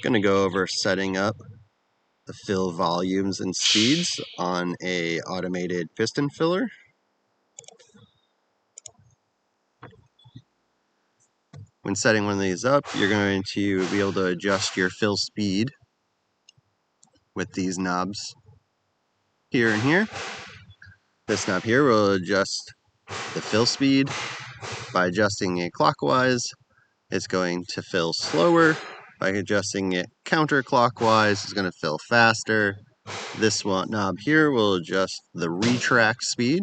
Going to go over setting up the fill volumes and speeds on a automated piston filler. When setting one of these up, you're going to be able to adjust your fill speed with these knobs here and here. This knob here will adjust the fill speed. By adjusting it clockwise, it's going to fill slower. By adjusting it counterclockwise, it's going to fill faster. This knob here will adjust the retract speed,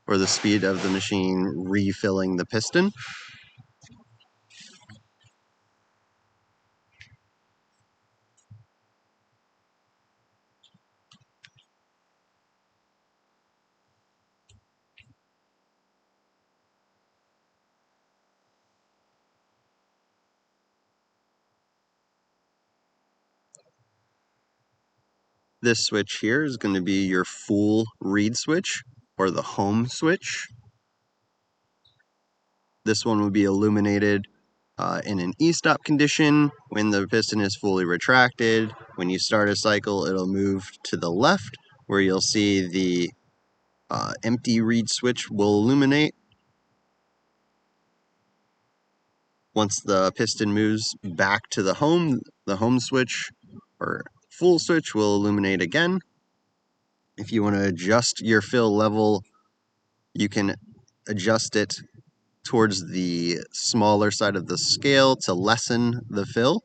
or the speed of the machine refilling the piston. This switch here is going to be your full reed switch, or the home switch. This one will be illuminated in an e-stop condition when the piston is fully retracted. When you start a cycle, it'll move to the left, where you'll see the empty reed switch will illuminate. Once the piston moves back to the home switch or full switch will illuminate again. If you want to adjust your fill level, you can adjust it towards the smaller side of the scale to lessen the fill,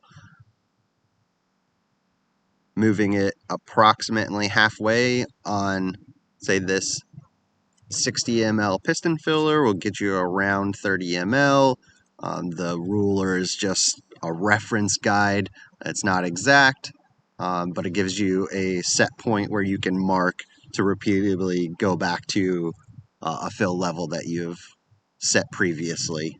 moving it approximately halfway on, say, this 60 ml piston filler will get you around 30 ml. The ruler is just a reference guide. It's not exact, but it gives you a set point where you can mark to repeatedly go back to a fill level that you've set previously.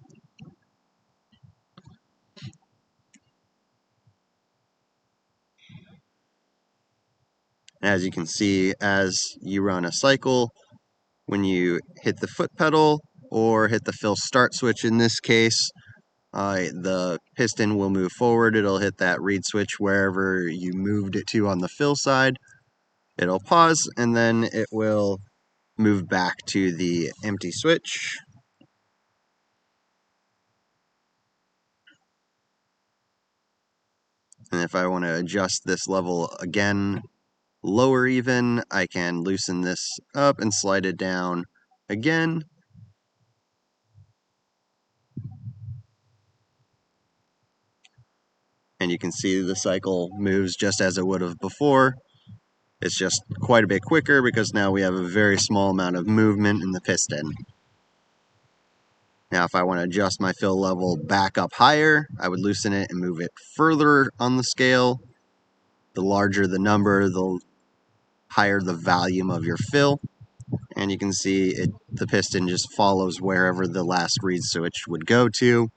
As you can see, as you run a cycle, when you hit the foot pedal or hit the fill start switch in this case, the piston will move forward. It'll hit that reed switch wherever you moved it to on the fill side. It'll pause, and then it will move back to the empty switch. And if I want to adjust this level again, lower even, I can loosen this up and slide it down again. And you can see the cycle moves just as it would have before. It's just quite a bit quicker because now we have a very small amount of movement in the piston. Now if I want to adjust my fill level back up higher, I would loosen it and move it further on the scale. The larger the number, the higher the volume of your fill. And you can see the piston just follows wherever the last reed switch would go to.